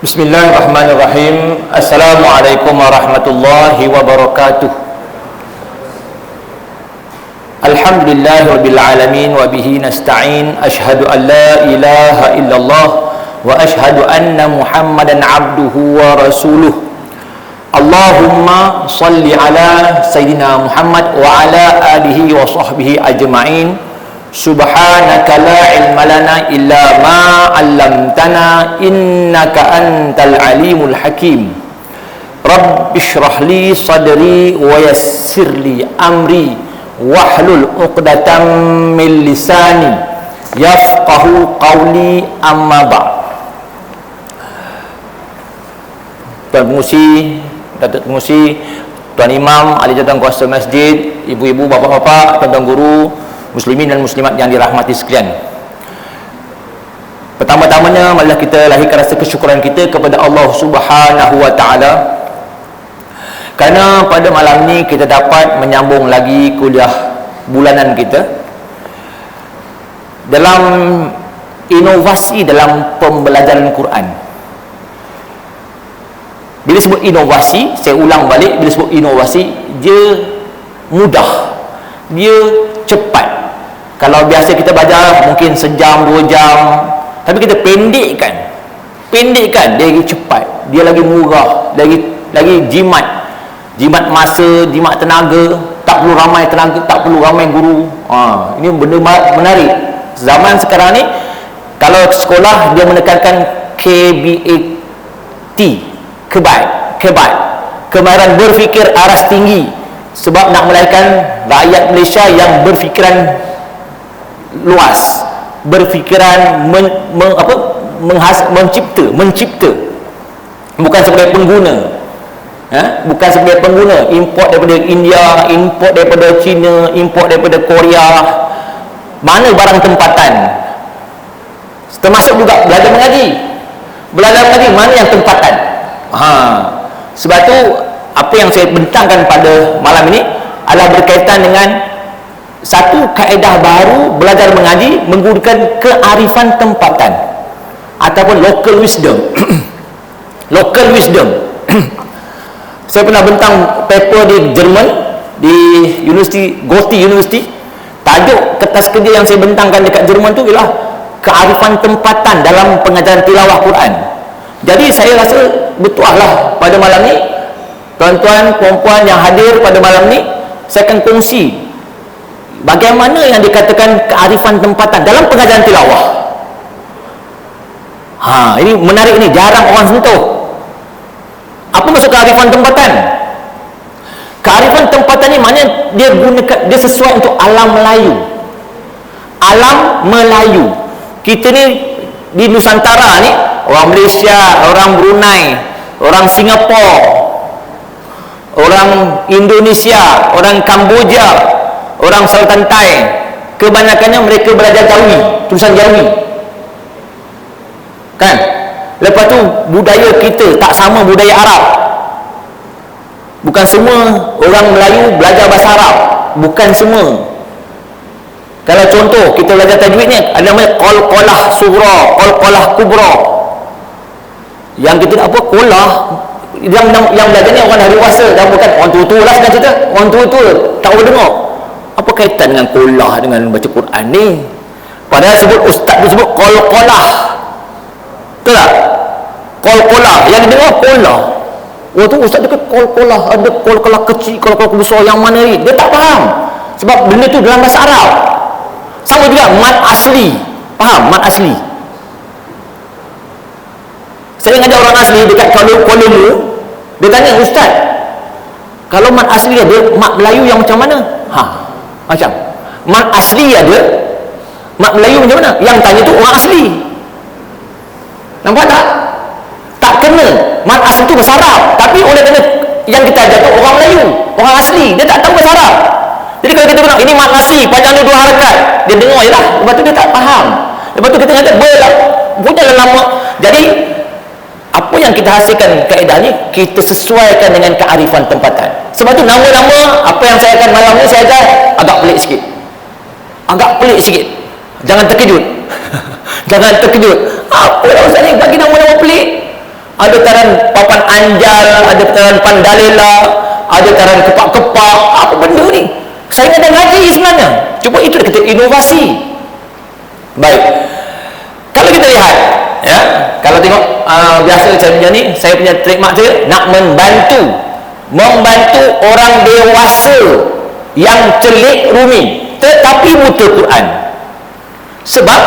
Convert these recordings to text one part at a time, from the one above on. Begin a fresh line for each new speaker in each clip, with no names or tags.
Bismillahirrahmanirrahim. Assalamualaikum warahmatullahi wabarakatuh. Alhamdulillahirabbil alamin wa bihi nasta'in. Asyhadu an la ilaha illallah wa asyhadu anna Muhammadan abduhu wa rasuluh. Allahumma salli ala sayyidina Muhammad wa ala alihi wa sahbihi ajma'in. Subhanaka la ilma lana illa ma 'allamtana innaka antal alimul hakim. Rabbi shrah li sadri wa yassir li amri wahlul 'uqdatam min lisani yafqahu qawli, amma ba'd. Tuan Pengurusi, Datuk Pengurusi, Tuan Imam, ahli jawatan kuasa masjid, ibu-ibu, bapa-bapa, tuan-tuan guru, muslimin dan muslimat yang dirahmati sekalian. Pertama-tamanya marilah kita lahirkan rasa kesyukuran kita kepada Allah Subhanahu wa taala kerana pada malam ni kita dapat menyambung lagi kuliah bulanan kita dalam inovasi dalam pembelajaran Quran. Bila sebut inovasi, saya ulang balik, bila sebut inovasi, dia mudah, dia cepat. Kalau biasa kita belajar mungkin sejam, 2 jam, tapi kita pendekkan, dia lagi cepat, dia lagi murah, lagi jimat masa, jimat tenaga, tak perlu ramai tenaga, tak perlu ramai guru. Ini benda menarik. Zaman sekarang ni, kalau sekolah dia menekankan KBAT, kemahiran berfikir aras tinggi, sebab nak melahirkan rakyat Malaysia yang berfikiran luas, berfikiran mencipta, bukan sebagai pengguna, bukan sebagai pengguna, import daripada India, import daripada China, import daripada Korea. Mana barang tempatan, termasuk juga belajar mengaji, mana yang tempatan. Sebab tu apa yang saya bentangkan pada malam ini adalah berkaitan dengan satu kaedah baru belajar mengaji menggunakan kearifan tempatan ataupun local wisdom. Local wisdom. Saya pernah bentang paper di Jerman, di Goethe University. Tajuk kertas kerja yang saya bentangkan dekat Jerman tu ialah kearifan tempatan dalam pengajaran tilawah Quran. Jadi saya rasa betul lah pada malam ni, tuan-tuan, puan-puan yang hadir pada malam ni, saya akan kongsi bagaimana yang dikatakan kearifan tempatan dalam pengajaran tilawah. Ini menarik ni, jarang orang sentuh. Apa maksud kearifan tempatan? Kearifan tempatan ni maknanya dia sesuai untuk alam Melayu. Alam Melayu. Kita ni di Nusantara ni, orang Malaysia, orang Brunei, orang Singapura, orang Indonesia, orang Kamboja, orang Selatan Thai, kebanyakannya mereka belajar Jawi, tulisan Jawi, kan? Lepas tu budaya kita tak sama budaya Arab. Bukan semua orang Melayu belajar bahasa Arab, bukan semua. Kalau contoh kita belajar tajwid ni, ada namanya qalqalah sughra, qalqalah kubra. Yang kita apa, qolah, yang belajar ni orang dah dewasa, dah bukan orang tua-tua lah sekarang cerita. Orang tua-tua tak boleh dengar. Apa kaitan dengan qolah dengan baca Quran ni? Padahal ustaz dia sebut qalqalah. Betul tak? Qalqalah, yang dengar qolah. Waktu ustaz dia kata qalqalah, ada qalqalah kecil, qalqalah besar, yang mana ni? Dia tak faham. Sebab benda tu dalam bahasa Arab. Sama juga mad asli. Faham mad asli? Saya ngajar orang asli dekat Kuala Lumpur. Dia tanya, ustaz, kalau mad asli ada, mad Melayu yang macam mana? Macam mad asli ada, mad Melayu macam mana? Yang tanya tu orang asli. Nampak tak? Tak kena. Mad asli tu bahasa Arab, tapi oleh kerana yang kita ajar tu orang Melayu, orang asli, dia tak tahu bahasa Arab. Jadi kalau kita bilang ini mad asli, panjang dia 2 harakat, dia dengar je lah, lepas tu dia tak faham. Lepas tu kita kata punya lama. Jadi apa yang kita hasilkan kaedah ni, kita sesuaikan dengan kearifan tempatan. Sebab tu nama-nama apa yang saya akan malam ni saya ajar agak pelik sikit. Jangan terkejut. Jangan terkejut. Apa lah ustaz ni bagi nama-nama pelik? ada taran papan anjal, ada taran pandalela, ada taran kepak-kepak, apa benda ni? Saya ada ngaji sebenarnya. Cuba itu dia kata inovasi. Baik. Kalau kita lihat, ya, kalau tengok biasa saya punya ni, saya punya trademark saya nak membantu orang dewasa yang celik rumi tetapi buta Quran. Sebab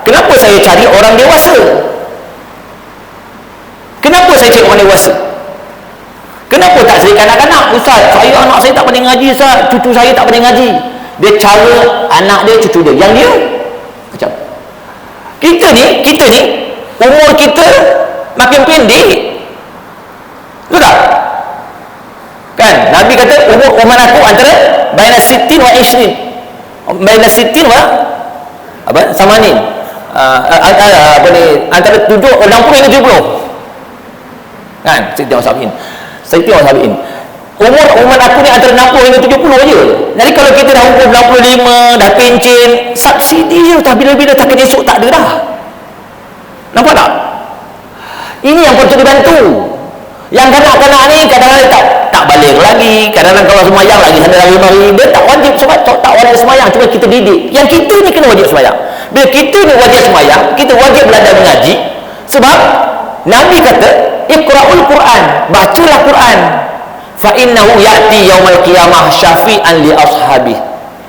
kenapa saya cari orang dewasa? Kenapa saya cari orang dewasa? Kenapa tak cari kanak-kanak? Ustaz, anak saya tak pandai ngaji, Ustaz, cucu saya tak pandai ngaji. Dia cara anak dia, cucu dia, yang dia macam kita ni umur kita makin pendek, betul tak? Kan Nabi kata umur aku antara baina sittin wa isrin, baina sittin wa apa samanin, apa ni, antara 60 hingga 70 kan. Sittin wa sabiin. Umur aku ni antara 60 hingga 70 aja. Jadi kalau kita dah umur 65, dah pencen, subsidi je, tak bila-bila tak kena esok tak ada dah. Nampak tak? Ini yang perlu dibantu. Yang kanak-kanak ni kadang-kadang tak balik lagi, kadang-kadang kalau semayang lagi sana lagi mari, dia tak wajib sebab tak wajib semayang, cuma kita didik. Yang kita ni kena wajib semayang. Bila kita ni wajib semayang, kita wajib belajar mengaji. Sebab Nabi kata, Iqra'ul Quran, bacalah Quran. Fa innahu ya'ti yaumal qiyamah syafi'an li ashabih.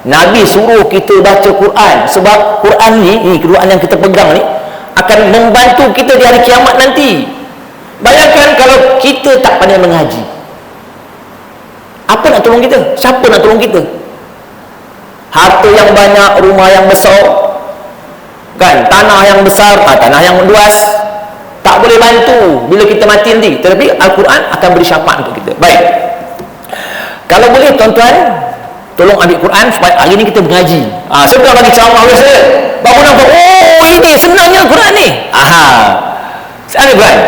Nabi suruh kita baca Quran sebab Quran ni Quran yang kita pegang ni akan membantu kita di hari kiamat nanti. Bayangkan kalau kita tak pandai mengaji, apa nak tolong kita? Siapa nak tolong kita? Harta yang banyak, rumah yang besar, kan, tanah yang besar, tanah yang luas, tak boleh bantu bila kita mati nanti. Tetapi Al-Quran akan beri syafaat untuk kita. Baik, kalau boleh tuan-tuan tolong ambil Quran supaya hari ni kita mengaji. Saya bukan bagi ceramah biasa, baru nampak, oh ini senangnya Quran ni. Saya ambil Quran.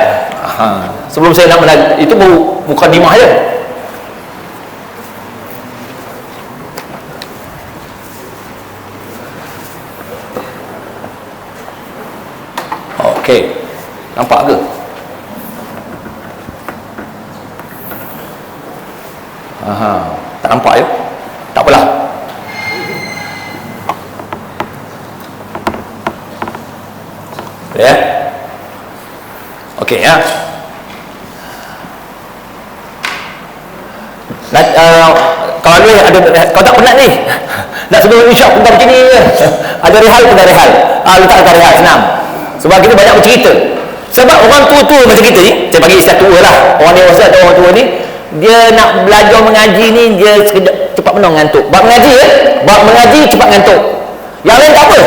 Sebelum saya nak mengaji, itu baru mukadimah je. Okey, nampak ke? Tak nampak ya? Tak apalah. Ya. Okey ya. Kalau ni ada, kau tak penat ni nak sebelum insya pun tak begini je. Ada rehal pun dah rehal. Letak rehal, senang. Sebab kita banyak bercerita. Sebab orang tua-tua macam kita ni, saya bagi istilah tua lah, orang dewasa atau orang tua ni, dia nak belajar mengaji ni, dia cepat menang ngantuk. Bab mengaji bab mengaji cepat ngantuk. Yang lain tak apa,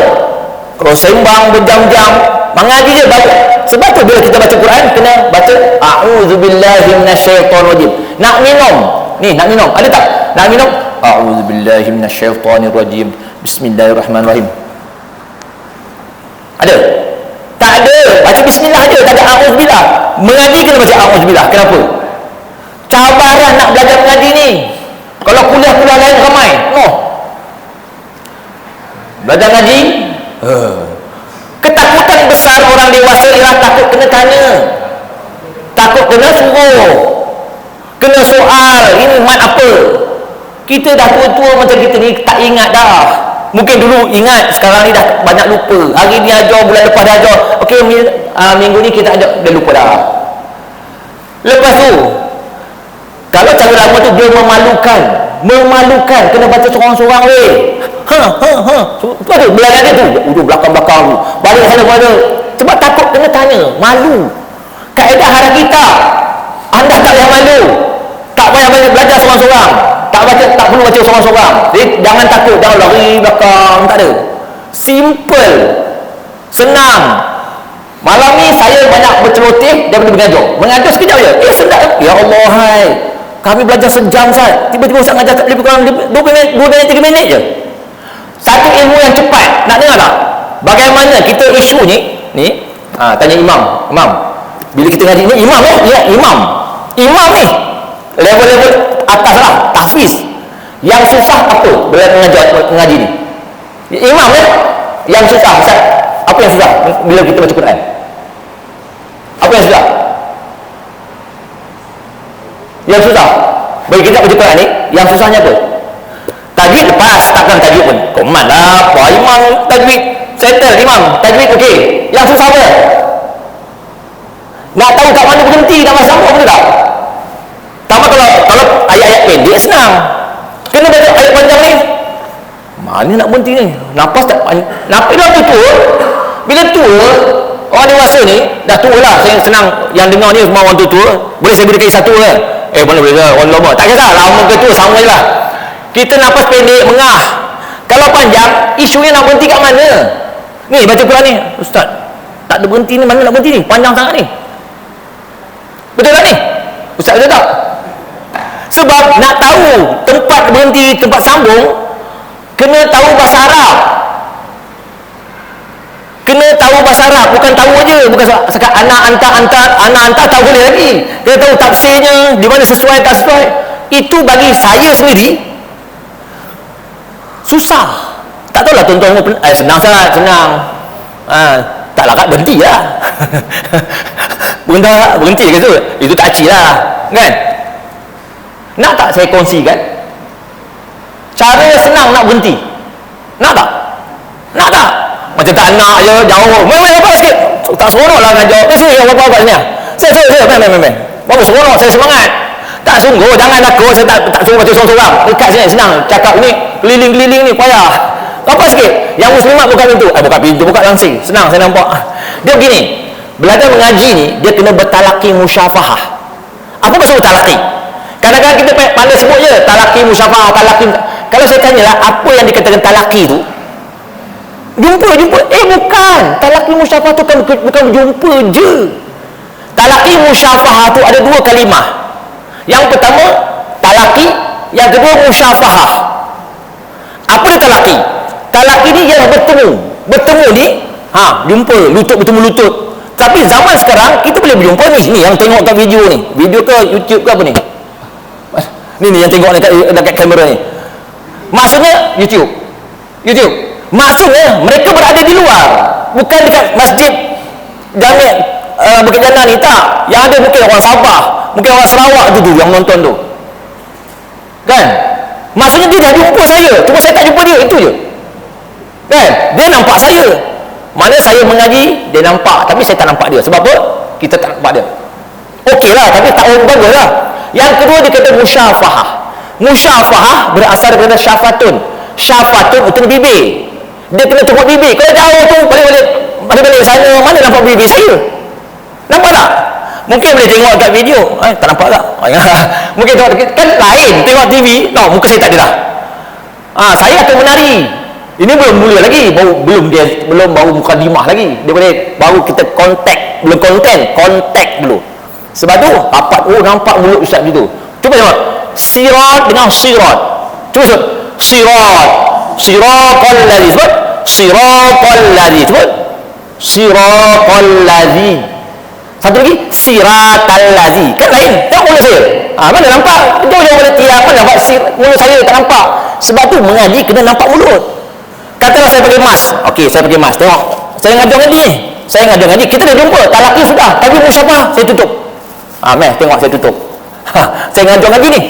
kalau sembang berjam-jam, mengaji je bagus. Sebab tu bila kita baca Quran kena baca a'udzubillahi minasyaitonirrajim. Nak minum ni, nak minum ada tak? Nak minum a'udzubillahi minasyaitonirrajim, bismillahirrahmanirrahim. Ada? Tak ada. Baca bismillah aja, tak ada a'udzubillah. Mengaji kena baca a'udzubillah. Kenapa? Cabaran nak belajar mengaji ni. Kalau kuliah-kuliah lain ramai, belajar ngaji, ketakutan besar orang dewasa ialah takut kena tanya, takut kena suruh, kena soal, ini mat apa. Kita dah tua-tua macam kita ni, tak ingat dah. Mungkin dulu ingat, sekarang ni dah banyak lupa. Hari ni ajar, bulan lepas dah ajar, okey, minggu ni kita ajar, dah lupa dah. Lepas tu, kalau cara lama tu dia memalukan, kena baca seorang-seorang weh. Apa tu belajar dia tu, belakang-belakang tu, balik sana balik. Sebab takut kena tanya, malu. Kaedah haram kita, anda tak payah malu, tak payah belajar seorang-seorang, tak perlu baca seorang-seorang. Jadi jangan takut, jangan lari belakang, tak ada. Simple, senang. Malam ni saya banyak berceloteh daripada mengajar sekejap je. Sedap. Ya Allah, hai, kami belajar sejam Ustaz, tiba-tiba Ustaz mengajar lebih kurang 2 minit 3 minit je. Satu ilmu yang cepat. Nak dengar tak bagaimana kita isu ni tanya imam, bila kita ngaji ni, imam ni level-level atas lah, tahfiz. Yang susah apa bila mengaji ni? Imam yang susah Ustaz. Apa yang susah bila kita baca Quran? Apa yang susah? Yang susah bagi kita baca Quran ni, yang susahnya apa? Tajwid lepas, takkan tajwid pun komat lah, Pak Imam tajwid settle, Imam tajwid okey. Yang susah apa? Nak tahu kat mana berhenti, nak masuk apa, betul tak? Sama kalau ayat-ayat pendek senang, kena baca ayat panjang ni, mana nak berhenti ni, nafas tak, nafas dah tua. Bila tua, orang dewasa ni dah tua lah, saya senang yang dengar ni semua orang tua. Boleh saya berikan satu kan? Boleh orang lama, tak kisah lama ke tua, sama je lah. Kita nafas pendek, mengah. Kalau panjang, isunya nak berhenti kat mana? Ni baca Quran ni, Ustaz, tak ada berhenti ni, mana nak berhenti ni, panjang sangat ni. Betul tak ni? Ustaz betul tak? Sebab nak tahu tempat berhenti, tempat sambung, kena tahu bahasa Arab. Kena tahu bahasa Arab, bukan tahu aja, bukan sekat anak hantar tahu boleh lagi. Kena tahu tafsirnya, di mana sesuai tak sesuai. Itu bagi saya sendiri susah. Tak tahulah tuan-tuan senang sangat, senang. Tak larat berhenti lah. berhenti ke tu? Itu tak acik lah, kan? Nak tak saya kongsikan cara senang nak berhenti? Nak tak? Nak tak? Macam tak nak je, jauh. Main apa sikit? Tak seronok lah nak jawab. Sini apa-apa kat sini. Saya main. Bagus, seronok, saya semangat. Tak sungguh, jangan takut, saya tak suruh baca seorang-seorang. Dekat sini senang. Cakap ni, keliling-keliling ni payah. Apa sikit? Yang muslimat buka pintu. Buka pintu, buka langsing. Senang, saya nampak. Dia begini, belajar mengaji ni, dia kena bertalaki musyafahah. Apa maksud bertalaki? Kadang-kadang kita pandai sebut je, talaki musyafahah, talaki. Kalau saya tanyalah, apa yang dikatakan talaki tu? Jumpa. Bukan. Talaki musyafahah tu bukan jumpa je. Talaki musyafahah tu ada dua kalimah. Yang pertama, talaki. Yang kedua, musyafahah. Apa dia talaki? Talaki ni ialah bertemu. Bertemu ni, jumpa, lutut bertemu lutut. Tapi zaman sekarang, kita boleh berjumpa ni yang tengok kat video ni. Video ke YouTube ke apa ni? Ni yang tengok dekat kamera ni. Maksudnya, YouTube. Maksudnya mereka berada di luar, bukan dekat masjid Jami' Bukit Jannah ni, tak. Yang ada mungkin orang Sabah, mungkin orang Sarawak tu yang nonton tu, kan? Maksudnya dia dah jumpa saya, cuma saya tak jumpa dia, itu je, kan? Dia nampak saya, mana saya mengaji, dia nampak, tapi saya tak nampak dia. Sebab apa? Kita tak nampak dia. Okey lah, tapi tak bagus lah. Yang kedua dia kata musyafahah. Musyafahah berasal daripada syafatun. Syafatun itu bibir. Dia kena tengok bibir. Kalau jauh tu balik sana, mana nampak bibir saya? Nampak tak? Mungkin boleh tengok kat video. Tak nampak tak? Mungkin tengok, kan lain tengok TV. Muka saya tak ada dah. Saya akan menari. Ini belum mula lagi, belum baru mukadimah lagi. Dia boleh baru kita kontak, belum kontak dulu. Sebab tu rapat, nampak mulut ustaz gitu. Cuba tengok. Sirat dengan sirat. Cuba sebut. Siratal ladzi. Sebut. Siratal ladzi. Sebut. Siratal ladzi. Satu lagi, siratal ladzi. Kan lain. Tengok mulut saya. Mana nampak? Jauh-jauh boleh tiap. Mana nampak mulut saya tak nampak. Sebab tu mengaji kena nampak mulut. Katalah saya pakai mask. Okey, saya pakai mask. Tengok. Saya ngajar ngaji. Kita dah jumpa. Talaki sudah. Tapi musyafahah saya tutup. Meh, tengok saya tutup. Saya ngajar ngaji ni.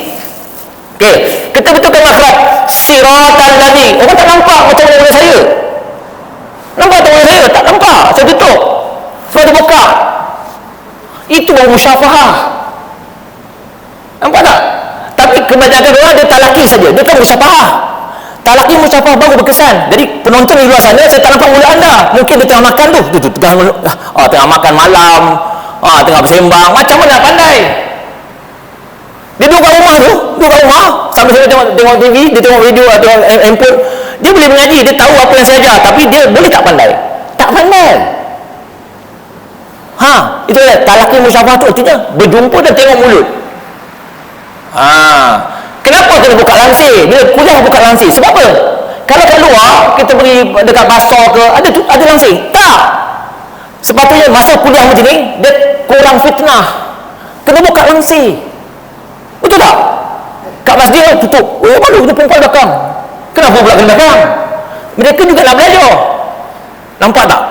Okey, kita betulkan makhraj. Siratal ladzi. Orang tak nampak macam mana mulut saya. Nampak tak mulut saya? Tak nampak. Saya tutup. Sebab dia buka. Itu baru musyafahah. Nampak tak? Tapi kebanyakan orang dia talaki saja. Dia tak musyafahah. Talaki musyafahah baru berkesan. Jadi penonton di luar sana, saya tak nampak mulut anda. Mungkin dia tengah makan tu. Tengah makan malam. Tengah bersembang. Macam mana nak pandai? Dia duduk kat rumah, sambil saya tengok TV, dia tengok video atau handphone. Dia boleh mengaji, dia tahu apa yang saya ajar, tapi dia boleh tak pandai? Tak pandai. Itu dia, talaki musyafahah tu artinya berjumpa dan tengok mulut. Kenapa kena buka langsir? Bila kuliah buka langsir, sebab apa? Kalau kat luar, kita pergi dekat basar ke, ada langsir? Tak. Sepatutnya masa kuliah macam ni, dia kurang fitnah, kena buka langsir. Betul tak? Kat masjid tutup. Malu kita perempuan belakang. Kenapa pula kena belakang? Mereka juga nak belajar. Nampak tak?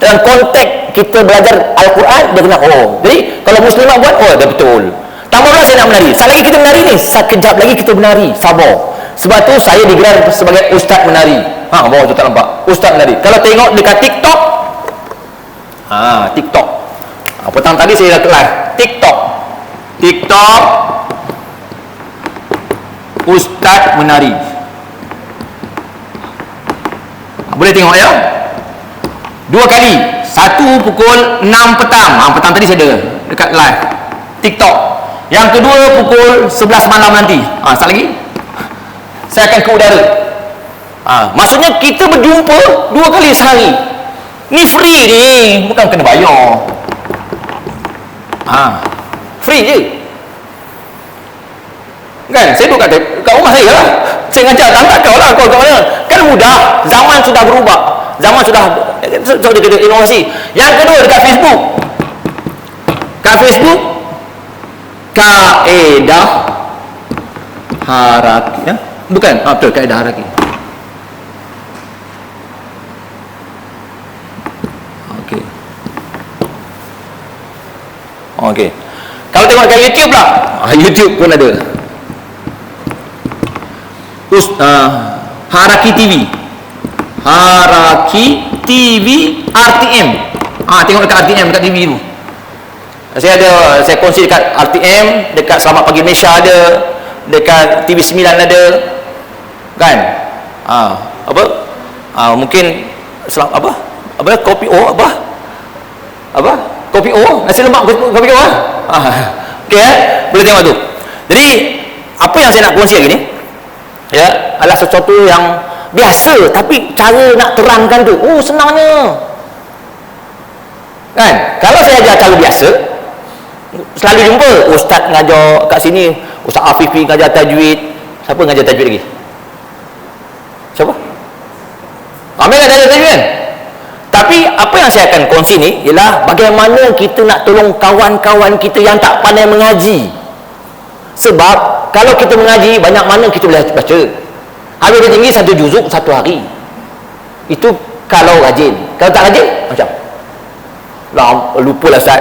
Dalam konteks kita belajar Al-Quran, dia kena jadi kalau muslimat buat, dia betul. Tambah pula saya nak menari. Sekali lagi kita menari ni, sekejap lagi kita menari. Sabar. Sebab tu saya digelar sebagai ustaz menari. Bawah tu tak nampak. Ustaz menari. Kalau tengok dekat TikTok, TikTok. Petang tadi saya dah kelas TikTok. TikTok ustaz menari. Boleh tengok ya. 2 kali. Satu pukul 6 petang. Petang tadi saya ada dekat live TikTok. Yang kedua pukul 11 malam nanti. Sekali lagi saya akan ke udara. Maksudnya kita berjumpa 2 kali sehari. Ni free ni, bukan kena bayar. Free je. Kan? Saya duduk kat rumah saya lah. Saya ngajar, tak kau lah kau kat mana. Kan mudah. Zaman sudah berubah. Zaman sudah inovasi. Yang kedua dekat Facebook. Kat Facebook Kaedah Haraki ya? Bukan, betul, Kaedah Haraki. Okey. Kalau tengok kat YouTube lah, YouTube pun ada. Haraki TV. Haraki TV RTM. Tengok dekat RTM dekat TV tu. Saya kongsi dekat RTM, dekat Selamat Pagi Malaysia ada, dekat TV9 ada. Kan? Mungkin kopi kopi nasi lemak kopi okey boleh tengok tu. Jadi apa yang saya nak kongsi lagi ni ya adalah sesuatu yang biasa, tapi cara nak terangkan tu senangnya. Kan? Kalau saya ajar cara biasa, selalu jumpa ustaz ngajar kat sini, Ustaz Afifi ngajar tajwid. Siapa ngajar tajwid lagi? Siapa? Ramai kan ngajar tajwid kan? Tapi apa yang saya akan kongsi ni ialah bagaimana kita nak tolong kawan-kawan kita yang tak pandai mengaji. Sebab kalau kita mengaji, banyak mana kita boleh baca. Habis dia tinggi 1 juzuk 1 hari. Itu kalau rajin. Kalau tak rajin, macam lupa lah Ustaz.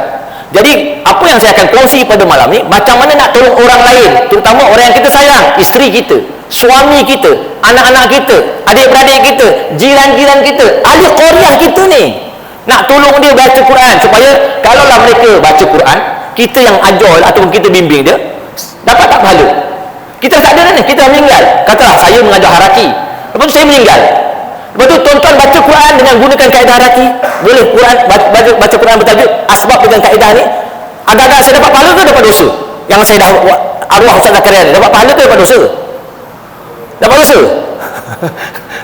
Jadi apa yang saya akan kongsi pada malam ni, macam mana nak tolong orang lain, terutama orang yang kita sayang, isteri kita, suami kita, anak-anak kita, adik-beradik kita, jiran-jiran kita, ahli qaryah kita ni, nak tolong dia baca Quran, supaya kalaulah mereka baca Quran, kita yang ajar ataupun kita bimbing dia, dapat tak pahala. Kita tak ada ni, kita meninggal, katalah saya mengajar haraki, lepas tu saya meninggal, lepas tu tuan-tuan baca Quran dengan gunakan kaedah haraki, boleh Quran baca Quran bertajuk asbab dengan kaedah ni, agak-agak saya dapat pahala ke dapat dosa? Yang saya dah arwah Ustaz Zakaria ni, dapat pahala ke dapat dosa? Dapat dosa?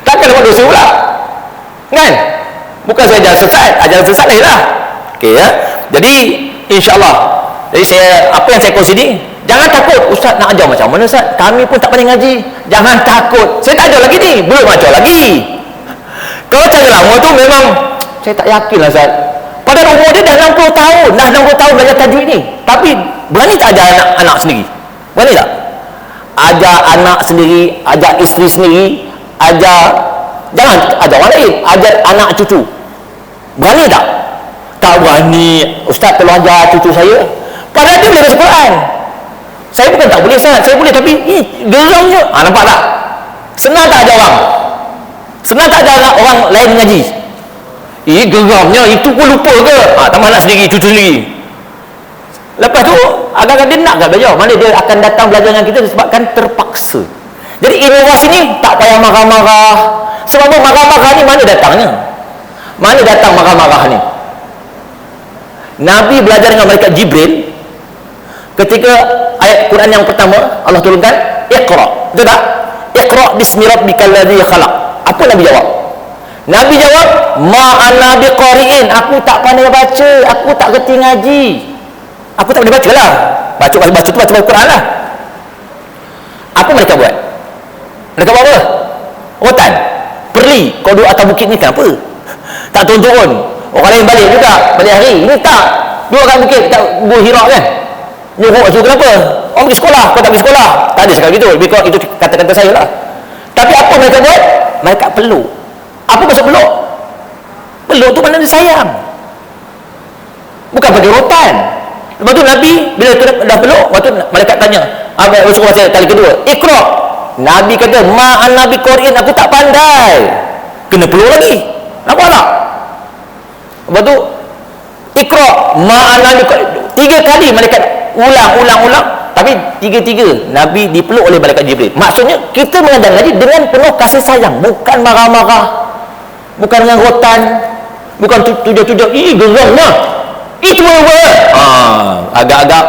Takkan dapat dosa pula, kan? Bukan saya ajaran sesat ni lah. Okey ya. Jadi insya-Allah, apa yang saya kongsi ni, jangan takut ustaz nak ajar macam mana ustaz, kami pun tak pandai ngaji. Jangan takut, saya tak ajar lagi ni, belum ajar lagi. Kalau cara lama tu memang saya tak yakin lah ustaz. Padahal umur dia dah 60 tahun, dah 60 tahun belajar tajwid ni, tapi berani tak ajar anak sendiri? Berani tak? Ajar anak sendiri, ajar isteri sendiri, jangan ajar orang lain, ajar anak cucu. Berani tak? Tak berani. Ustaz tolong ajar cucu saya, padahal dia boleh baca Quran. Saya bukan tak boleh Ustaz, saya boleh, tapi geramnya. Nampak tak? Senang tak ajar orang? Senang tak ajar orang lain mengaji? Geramnya, itu pun lupa ke? Tambah anak sendiri, cucu sendiri. Lepas tu agak-agak dia nak tak belajar, mana dia akan datang belajar dengan kita disebabkan terpaksa. Jadi inovasi ni tak payah marah-marah. Sebab marah-marah ni mana datangnya? Mana datang marah-marah ni? Nabi belajar dengan malaikat Jibril ketika ayat Quran yang pertama Allah turunkan, Iqra. Betul tak? Iqra bismi rabbikal ladzi khalaq. Apa Nabi jawab? Nabi jawab, ma ana biqari'in, aku tak pandai baca, aku tak reti ngaji. Aku tak boleh baca lah. Baca Quran lah. Apa mereka buat? Mereka buat apa? Rotan, perli, kau duduk atas bukit ni kenapa? Tak turun-turun. Orang lain balik juga, balik hari. Ini tak, duduk kat bukit, kat Gua Hira kan, nyuruh tu kenapa? Orang pergi sekolah, kau tak pergi sekolah. Tak ada sekali gitu, lebih kurang itu kata-kata saya lah. Tapi apa mereka buat? Mereka peluk. Apa maksud peluk? Peluk tu maknanya sayang, bukan bagi rotan. Lepas tu Nabi bila dah peluk, lepas tu malaikat tanya, Rasulullah saya kali kedua, Iqra. Nabi kata, ma'an Nabi Qur'an, aku tak pandai. Kena peluk lagi. Nampak tak? Lepas tu Iqra ma'an Nabi Qur'an. 3 kali malaikat ulang. Tapi 3-3 Nabi dipeluk oleh malaikat Jibril. Maksudnya kita mengajar Nabi dengan penuh kasih sayang, bukan marah-marah, bukan dengan rotan, bukan tujuh-tujuh, geram lah, itu agak-agak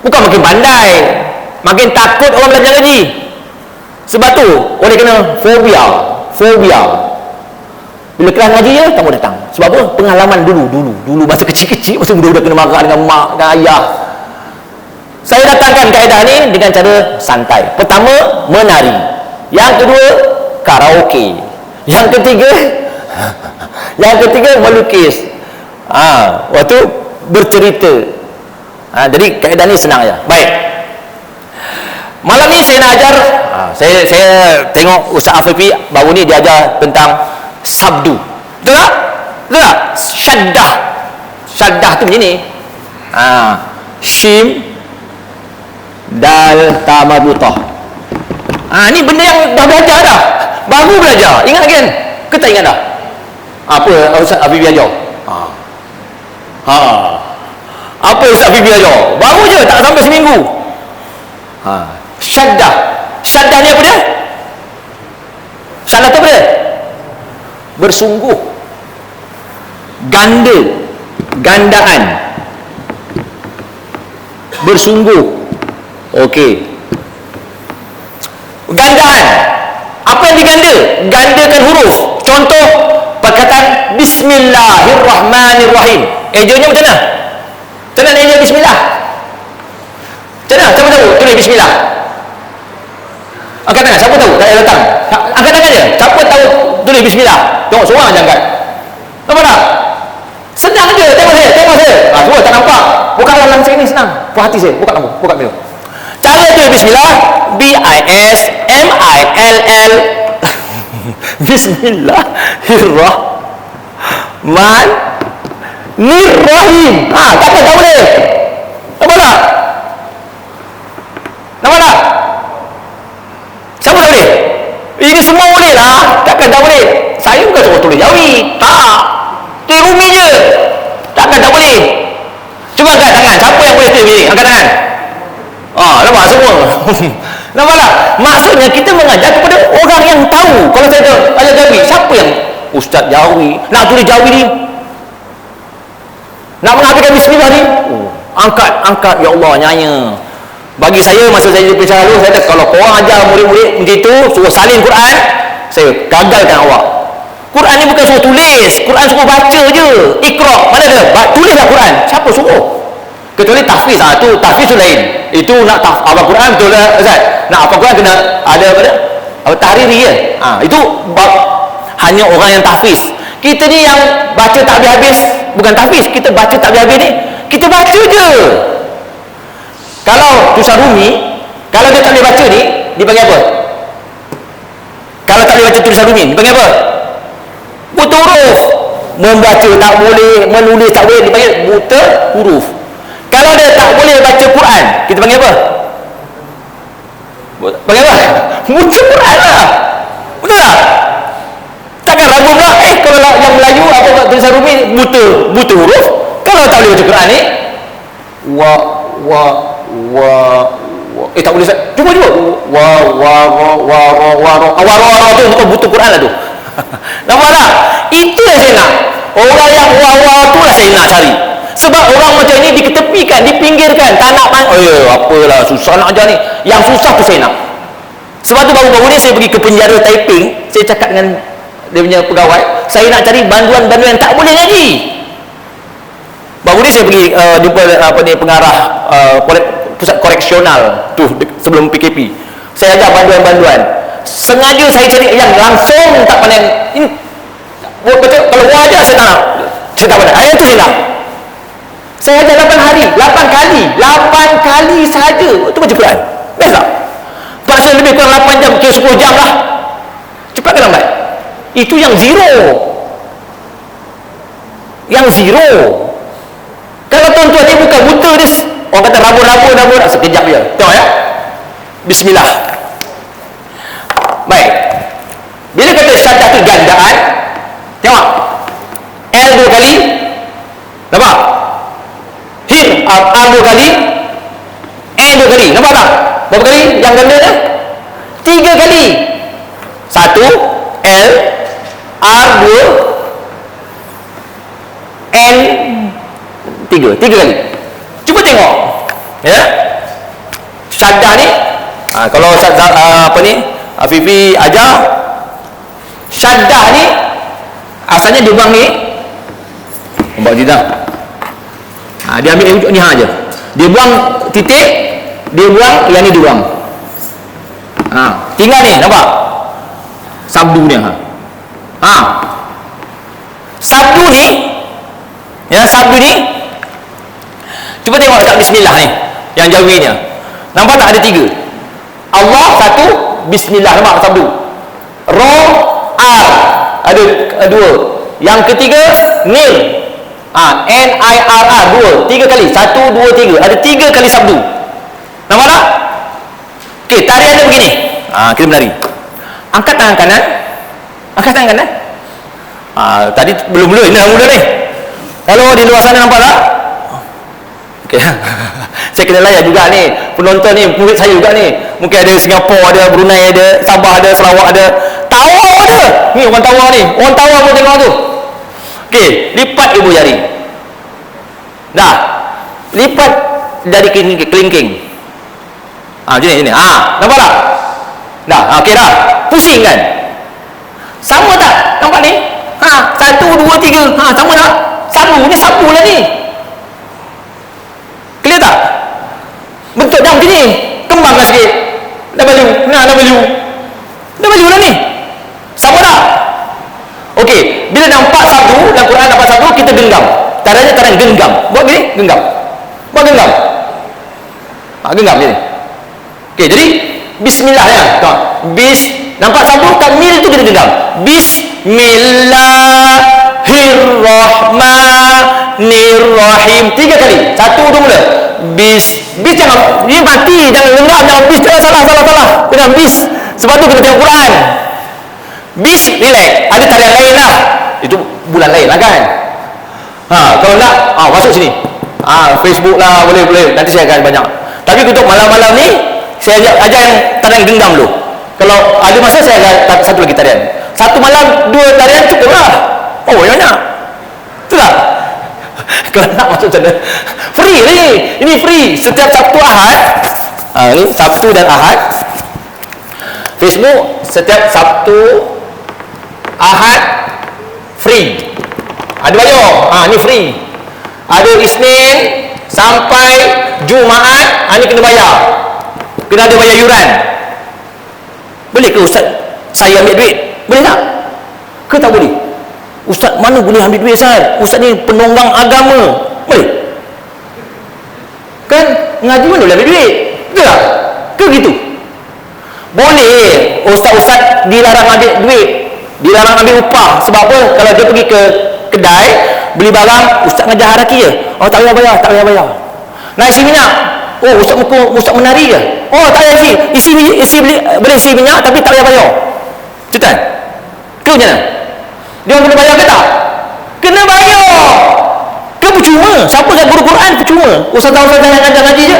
bukan makin pandai, makin takut orang belajar ngaji. Sebab tu oleh kena fobia bila kelas ngaji je tak mau datang. Sebab apa? Pengalaman dulu masa kecil-kecil, masa budak-budak kena marah dengan mak, dengan ayah. Saya datangkan kaedah ni dengan cara santai. Pertama, menari. Yang kedua, karaoke. Yang ketiga melukis. Waktu bercerita. Jadi kaedah ni senang aja. Baik. Malam ni saya nak ajar. Saya tengok Ustaz Afifi baru ni dia ajar tentang sabdu. Betul tak? Syaddah tu macam ni. Shim dal ta marbutah. Ni benda yang dah belajar dah. Baru belajar. Ingat lagi kan? Ke tak ingat dah? Apa Ustaz Afifi ajar? Apa Ustaz Afifi ajar? Baru je, tak sampai seminggu. Syaddah ni apa dia? Syaddah tu apa dia? Bersungguh, gandaan, bersungguh. Okey, gandaan. Apa yang diganda? Gandakan huruf. Contoh perkataan Bismillahirrahmanirrahim. Ejanya macam mana? Macam mana eja Bismillah? Macam mana? Siapa tahu? Tulis Bismillah. Angkat tangan. Siapa tahu? Tak ada datang. Angkat tangan je. Siapa tahu tulis Bismillah? Tengok seorang je angkat. Nampak tak? Senang je. Tengok saya. Semua tak nampak. Buka dalam saya ni senang. Puas hati saya. Buka lampu. Buka pintu. Cara tulis Bismillah, B-I-S-M-I-L-L. Bismillahirrahmanirrahim. Takkan tak boleh. Nampak tak? Siapa tak boleh? Ini semua boleh lah. Takkan tak boleh. Saya bukan suruh tulis Jawi. Tak. Tulis Rumi je. Takkan tak boleh. Cuba angkat tangan. Siapa yang boleh tulis begini? Angkat tangan. Nampak semua. Nampak tak? Maksudnya kita mengajar kepada orang yang tahu. Kalau saya ajar Jawi, siapa yang Ustaz Jawi nak tulis Jawi ni, nak menghabiskan Bismillah ni, angkat ya Allah, nyanya. Bagi saya, masa saya jadi pensyarah dulu, saya kata kalau korang ajar murid-murid macam itu, suruh salin Quran, saya gagalkan awak. Quran ni bukan suruh tulis, Quran suruh baca je. Iqra, mana ada? Tulislah Quran. Siapa suruh? Kecuali tahfiz. Itu tahfiz tu lain. Itu nak hafal Quran betul lah Ustaz. Nak hafal Quran kena ada apa tahriri ya. Itu hanya orang yang tahfiz. Kita ni yang baca tak habis-habis, bukan tahfiz, kita baca tak habis-habis ni, kita baca je. Kalau tulisan Rumi, kalau dia tak boleh baca ni, dipanggil apa? Kalau tak boleh baca tulisan Rumi, dipanggil apa? Buta huruf. Membaca tak boleh, menulis tak boleh, dipanggil buta huruf. Kalau dia tak boleh baca Quran, kita panggil apa? Panggil apa? Buta Quran lah. Betul tak? Takkan ragu pula, kalau yang Melayu apa tulisan Rumi buta huruf. Kalau tak boleh baca Quran ni, tak boleh. Cuba tu buta Quran lah tu. Nampak tak? Itu yang saya nak. Orang yang tu lah saya nak cari. Sebab orang macam ni diketepikan, dipinggirkan, tak nak apalah susah nak ajar ni. Yang susah tu saya nak. Sebab tu baru-baru ni saya pergi ke penjara Taiping, saya cakap dengan dia punya pegawai, saya nak cari banduan-banduan yang tak boleh ngaji. Baru ni saya pergi jumpa pengarah pusat koreksional tu sebelum PKP. Saya ajar banduan-banduan. Sengaja saya cari yang langsung tak pandai. Ini betul, kalau gua ajar saya tak pandai. Yang tu saya nak. Saya ajar 8 hari, 8 kali saja. Itu baca Quran. Best tak? Pasal lebih kurang 8 jam, kira 10 jam lah. Cepat ke lambat? Itu yang zero. Kalau tuan-tuan ni bukan buta dia, orang kata rabun-rabun sekejap je. Tengok ya. Bismillah. Baik. Bila kata syaddah tu gandaan, tengok. L 2 kali. Nampak? Him R 2 kali. N 2 kali. Nampak tak? Berapa kali yang ganda tu? 3 kali. 1 L R 2 N 3 kali. Cuba tengok ya. Syaddah ni kalau apa ni Fifi ajar, syaddah ni asalnya dia buang ni buang tidak. Dia ambil ni aja. Dia buang titik, dia buang yang ni dia buang. Tinggal ni, nampak? Sabdu ni sabdu ni ya, sabdu ni cuba tengok dekat bismillah ni yang jauhinya. Nampak tak ada 3? Allah 1, bismillah, nampak sabdu. Ra, R ada 2. Yang ketiga nir, N I R A 2, 3 kali. 1 2 3, ada 3 kali sabdu. Nampak tak? Okey, tarian dia begini. Kita menari. Angkat tangan kanan. Angkat tangan kanan. Tadi belum ini dah mula ni. Kalau di luar sana nampak tak? Okey. Saya kena layan juga ni. Penonton ni, murid saya juga ni. Mungkin ada Singapura, ada Brunei, ada Sabah, ada Sarawak, ada Tawau ada. Ni orang Tawau ni. Orang Tawau pun tengok tu. Okey, lipat ibu jari. Dah. Lipat jari kelingking. Macam ni. Nampak tak? Dah, okey dah. Pusing kan? Sama tak? Nampak ni? 1 2 3. Sama tak? Sabu ni, sabu lah ni. Clear tak? Bentuk dah macam ni. Kembangkan sikit. Dah baju. Dah baju. Dah baju lah ni. Sama tak? Okey, bila nampak sabdu dalam Quran, nampak sabdu, kita genggam. Caranya tarang genggam. Buat gini, genggam. Buat genggam. Genggam je ni. Okey, jadi bismillah ya. Nampak sabdu kat mil tu kita genggam. Bismillahirrahmanirrahim. 3 kali. 1 2 mula. Bis jangan ni mati, jangan dengar, jangan bis salah. Kena bis. Sebab tu kena tengok Quran. Bis relax. Ada tarian lain lah. Itu bulan lain lah kan. Kalau nak masuk sini. Facebook lah, boleh. Nanti saya akan banyak. Tapi untuk malam-malam ni saya ajar yang tarian genggam dulu. Kalau ada masa saya akan satu lagi tarian. Satu malam 2 tarian cukup lah. Banyak. Betul tak? Kalau nak masuk sana free ni. Ini free. Setiap Sabtu Ahad. Ni Sabtu dan Ahad. Facebook setiap Sabtu Ahad free. Ada banyak. Ni free. Ada Isnin sampai Jumaat. Ni kena bayar. Kena ada bayar yuran. Boleh ke Ustaz saya ambil duit? Boleh tak? Ke tak boleh? Ustaz mana boleh ambil duit Ustaz? Ustaz ni penonggang agama. Boleh? Kan ngaji mana boleh ambil duit? Betul tak? Ke gitu? Boleh. Ustaz-ustaz dilarang ambil duit, dilarang ambil upah. Sebab apa? Kalau dia pergi ke kedai beli barang, Ustaz ngajar haraki je. Tak payah bayar. Nak isi minyak, Ustaz menari je. Tak payah isi boleh isi minyak tapi tak payah bayar. Betul tak? Ke macam mana? Dia orang kena bayar ke tak? Kena bayar. Ke percuma? Siapa yang guru Quran percuma? Ustaz-ustaz yang ngajar ngaji je.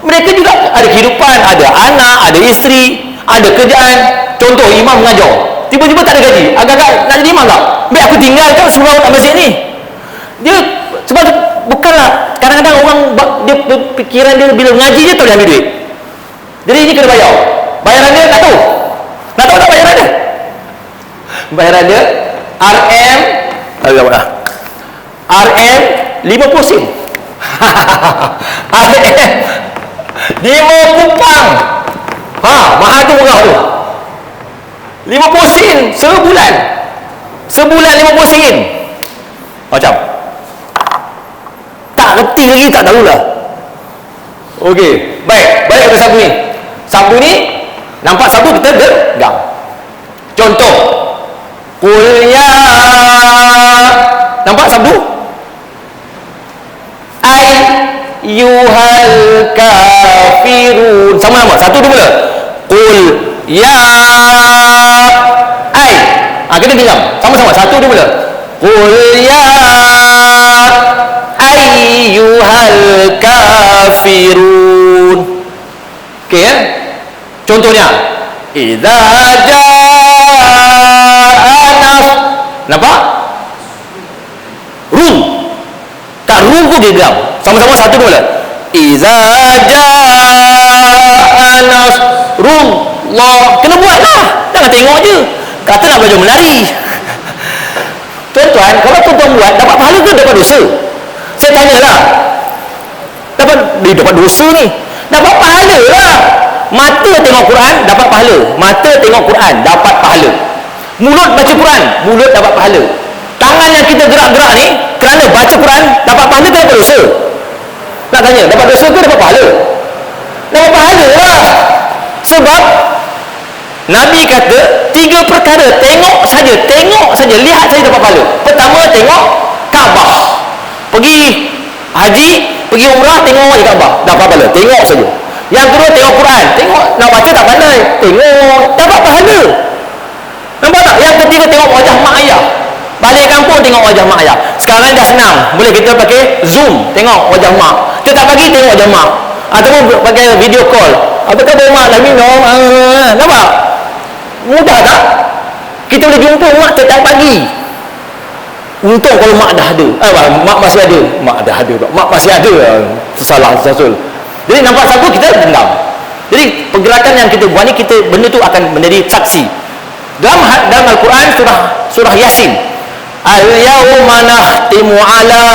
Mereka juga ada kehidupan, ada anak, ada isteri, ada kerjaan. Contoh imam mengajar, tiba-tiba tak ada gaji. Agak-agak nak jadi imam tak? Baik aku tinggalkan semua orang masjid ni. Dia sebab bukanlah, kadang-kadang orang dia fikiran dia bila ngaji je tak boleh ambil duit. Jadi ini kena bayar. Bayaran dia nak tahu? Nak tahu tak bayaran dia? Bayaran dia RM 50 sen. RM 5 kupang. Mahal tu murah tu. 50 sen sebulan. Sebulan 50 sen. Macam tak reti lagi, tak tahulah. Okey, baik ke sabdu ni. Sabdu ni nampak sabdu kita genggam. Contoh Qul ya. Nampak sabdu? kafirun. Sama-sama, satu dua mula. Qul ya ai. Kena diam. Sama-sama, satu dua mula. Qul ya ayyuhal kafirun. Okey ya? Contohnya, idza jaa nampak? Rum. Tak rum pun dia diam. Sama-sama satu dua mula. Idza jaa nasrullah. Kena buatlah. Jangan tengok je. Kata nak belajar menari. Tuan-tuan, kalau tuan-tuan buat, dapat pahala ke dapat dosa? Saya tanyalah. Dapat dosa ni. Dapat pahala lah. Mata tengok Quran, dapat pahala. Mata tengok Quran, dapat pahala. Mulut baca Quran, mulut dapat pahala. Tangan yang kita gerak-gerak ni, kerana baca Quran, dapat pahala ke dapat dosa? Nak tanya, dapat dosa ke dapat pahala? Dapat pahala lah. Sebab Nabi kata 3 perkara, tengok saja, lihat saja dapat pahala. Pertama, tengok Kaabah. Pergi haji, pergi umrah, tengok je Kaabah, dapat pahala, tengok saja. Yang kedua, tengok Quran, tengok, nak baca tak pandai, tengok, dapat pahala. Nampak tak? Yang ketiga, tengok wajah mak ayah. Balik kampung, tengok wajah mak ayah. Sekarang dah senang, boleh kita pakai Zoom, tengok wajah mak. Kita tak pagi, tengok wajah mak. Ataupun pakai video call. Apa khabar mak, dah minum? Nampak? Mudah tak? Kita boleh jumpa mak setiap pagi. Untung kalau mak dah ada. Mak masih ada. Mak dah ada. Mak masih ada. Tersalah, tersasul. Jadi nampak siapa, kita dendam. Jadi pergerakan yang kita buat ni, benda tu akan menjadi saksi. Dalam Al-Quran, surah Yasin, al-yawma nakhtimu ala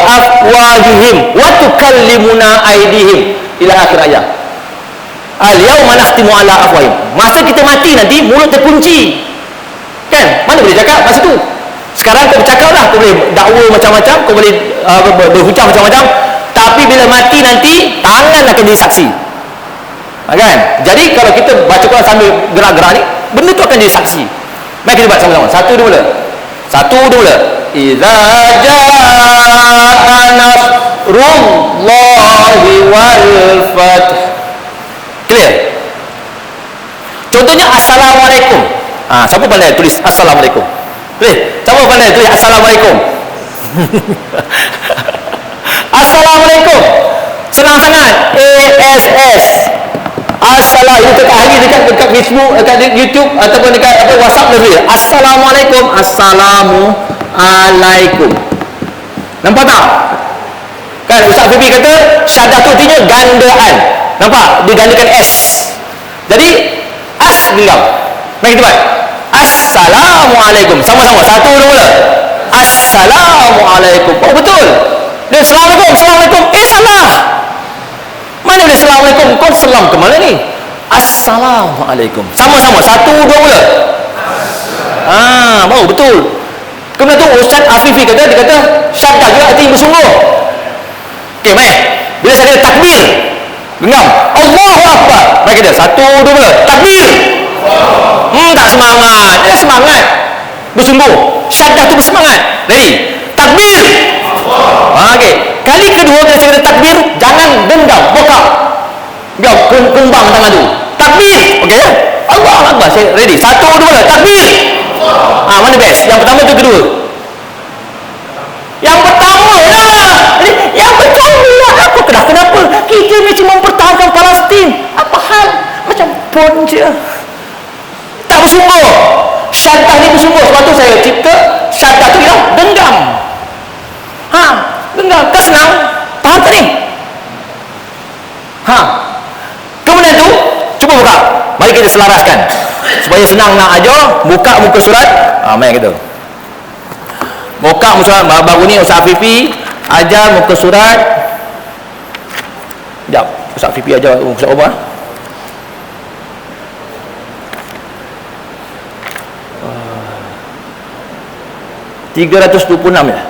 afwahihim wa tukallimuna aydihim, ila akhir ayat. Al-yawma nakhtimu ala afwahihim. Masa kita mati nanti, mulut terkunci. Kan? Mana boleh cakap masa tu? Sekarang kau bercakap lah, kau boleh dakwa macam-macam, kau boleh berhujah macam-macam. Tapi bila mati nanti, tangan akan jadi saksi. Kan? Jadi kalau kita baca Quran sambil gerak-gerak ni, benda tu akan jadi saksi. Mari kita buat sama-sama. Satu dua mula. Idza jaa nasrullahi wal fath. Clear? Contohnya assalamualaikum. Siapa pandai tulis assalamualaikum? Siapa pandai tulis assalamualaikum? Assalamualaikum. Senang sangat. ASS. Assalamualaikum. Itu dekat ahli dekat Facebook, dekat YouTube ataupun dekat WhatsApp lebih. Assalamualaikum. Assalamualaikum. Nampak tak? Kan Ustaz Fifi kata syahadah tu artinya gandaan. Nampak? Digandakan S. Jadi genggam. Mari kita buat. Assalamualaikum. Sama-sama. Satu dua mula. Assalamualaikum. Oh betul. Dia Assalamualaikum. Salah. Mana boleh Assalamualaikum? Kau salam ke mana ni? Assalamualaikum. Sama-sama. Satu dua mula. Baru betul. Kemudian tu Ustaz Afifi kata, dia kata syaddah juga arti bersungguh. Okey, mari. Bila saya takbir, genggam. Allahu Akbar. Mari kita. Satu dua mula. Takbir. Tak semangat. Dia semangat. Bersungguh. Syaddah tu bersemangat. Ready? Takbir. Okey. Kali kedua bila saya kata takbir, jangan dendam, bokap. Biar kembang tangan tu. Takbir. Okey ya? Allahu Akbar. Saya ready. Satu dua mula. Takbir. Mana best? Yang pertama tu kedua? Yang pertama lah. Yang pertama lah. Aku kenapa? Kita ni cuma mempertahankan Palestin. Apa hal? Macam pon je. Tak bersungguh. Syaddah ni bersungguh. Sebab tu saya cipta syaddah tu ialah dendam. Dendam. Tak senang. Faham tak ni? Kemudian tu, cuba buka. Mari kita selaraskan. Supaya senang nak ajar, buka muka surat. Mari kita. Buka muka surat. Baru ni Ustaz Afifi ajar muka surat. Sekejap. Ustaz Afifi ajar muka surat apa? 326 ya?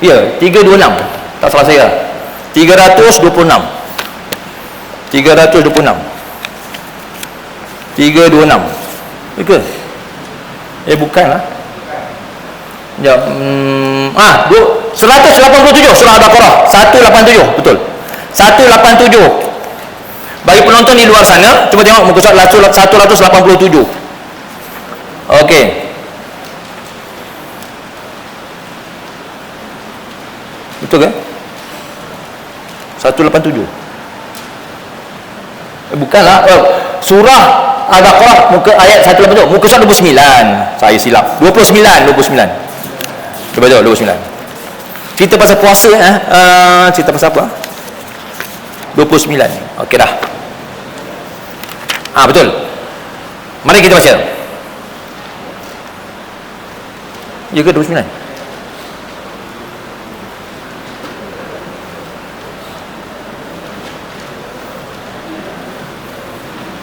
Ya, 326. Tak salah saya. 326. 326. Betul? Bukanlah. Ya. 187 surah Al-Baqarah. 187. Betul. 187. Bagi penonton di luar sana, cuba tengok muka surat 187. Okey. Betul ke? 187. Bukanlah. Surah Al-Baqarah muka ayat 187. Muka surat 29. Saya silap. 29. Cuba jawab 29. Cerita pasal puasa cerita pasal apa? 29. Okey dah. Betul. Mari kita baca. Ya ke 29?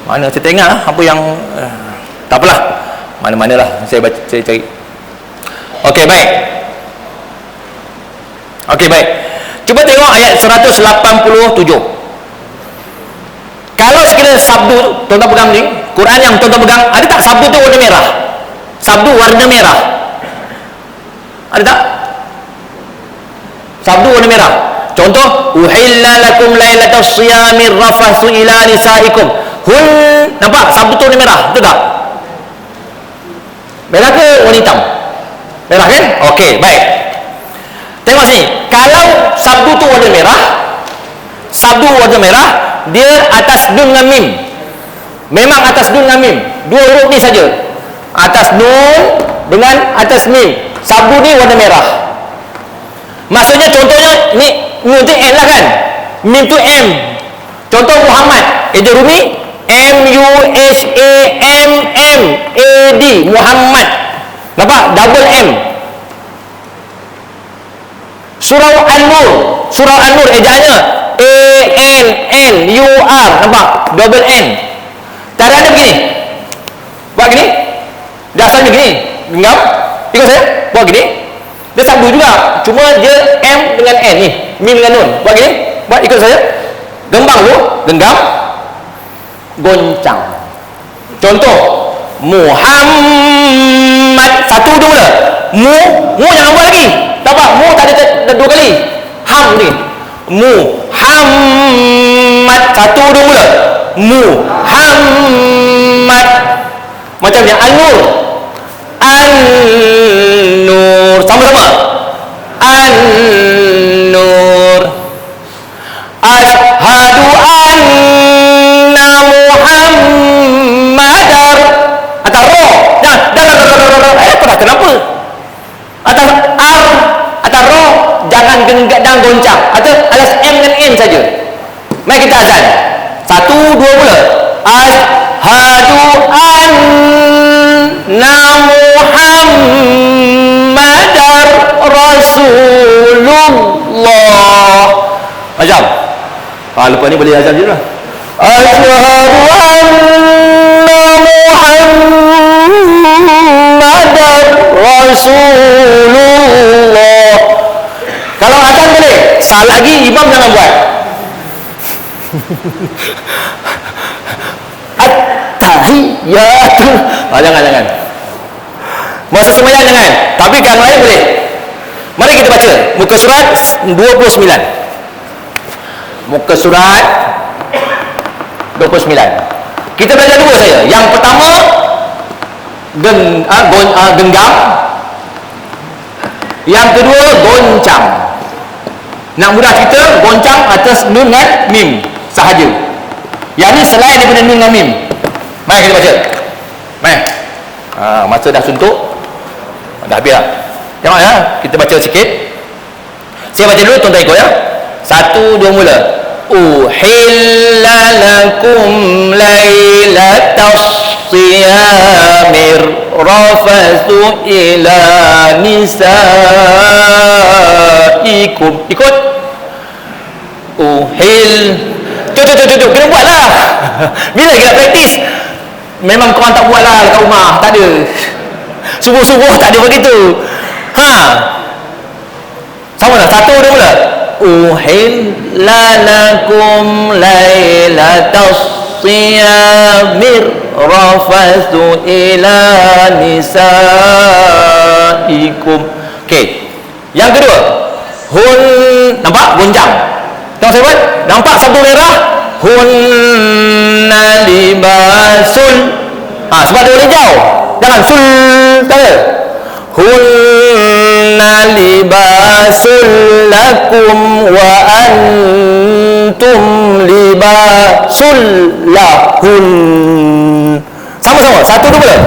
Mana saya tengok apa yang tak apalah. Mana-manalah saya baca, saya cari. Okey, baik. Okey, baik. Cuba tengok ayat 187. Kalau sekiranya sabdu, tuan-tuan pegang ni, Quran yang tuan-tuan pegang, ada tak sabdu tu warna merah? Sabdu warna merah. Ada tak? Sabdu warna merah. Contoh, uhilla lakum lailatas siyamir rafathu ila nisaikum. Nampak sabdu tu warna merah, betul tak? Merah ke warna hitam? Merah kan? Okey, baik. Tengok sini. Kalau sabdu tu warna merah, sabdu warna merah, dia atas nun dengan mim. Memang atas nun dengan mim. Dua huruf ni saja. Atas nun dengan atas mim. Sabdu ni warna merah. Maksudnya contohnya ni nun tu N lah kan? Mim tu M. Contoh Muhammad. Eja Rumi MUHAMMAD. Muhammad. Nampak? Double M. Surah An-Nur ejaannya ANNUR. Nampak? Double N. Cara dia begini. Buat gini. Dia asalnya begini. Genggam. Ikut saya. Buat gini. Dia sabdu juga. Cuma dia M dengan N ni. Mim dengan Nun. Buat gini. Buat ikut saya. Gembang tu. Genggam. Goncang. Contoh. Muhammad. Satu tu mula. Mu jangan buat lagi. Nampak? Mu tak ada dua kali. Ham ni. Muhammad. Satu tu mula. Muhammad. Macam ni. An-Nur. An-Nur. Sama-sama. An-Nur. Ashhadu anna Muhammadar. Atas roh. Kenapa? Atas ar, atas roh, jangan genggam dan goncang. Atas M dan N saja. Mari kita azan. 1, 2 mula. Ashhadu anna Muhammadar Rasulullah. Azan. Lepas ni boleh azan je lah. Ashhadu anna Muhammadar Rasulullah. Kalau azan boleh. Salah lagi imam jangan buat. At-tahiyatu. Jangan. Masa sembahyang jangan. Tapi yang lain boleh. Mari kita baca muka surat 29. Muka surat 29. Kita belajar dua saja. Yang pertama genggam. Yang kedua goncang. Nak mudah kita goncang atas nun dan mim sahaja. Yang ni selain daripada nun dan mim. Mari kita baca. Mari. Masa dah suntuk. Dah habis dah. Tengok ya, kita baca sikit. Saya baca dulu, tuan-tuan ikut ya. 1, 2 mula. Uhilla lakum lailatas siyamir rafathu ila nisaikum. Ikut. Tuh, kena buat lah. Bila kita praktis? Memang korang tak buat lah kat rumah. Tak ada. Subuh-subuh tak ada begitu. Sama lah. 1, 2 mula. Uhilla lakum lailatas siyamir rafathu ila nisaikum. Okey. Yang kedua. Nampak? Gonjang. Tengok saya buat. Nampak sabtu merah? Hunna libasul. Sebab dia warna hijau. Jangan sul. Tak ada. Hunna libasul lakum wa antum libasul lahun. Sama-sama. Satu tu boleh.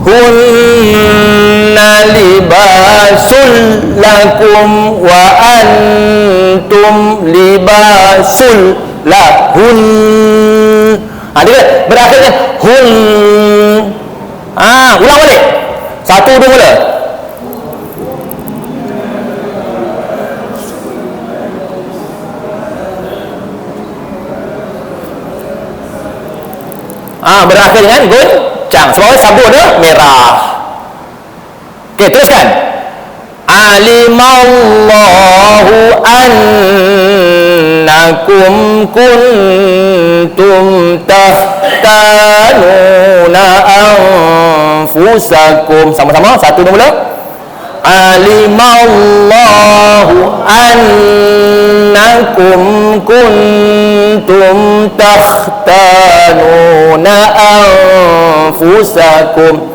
Hunna libasul lakum wa antum libasul lahun. Dia berakhirnya hun. Ulang balik. Satu dua mula. Berakhir dengan goncang. Sebab sabuk dia merah. Okey, teruskan. Alimallahu annakum kuntum tahtanuna anfusakum. Sama-sama, satu dua mula. Alimallahu annakum kuntum tahtanuna anfusakum.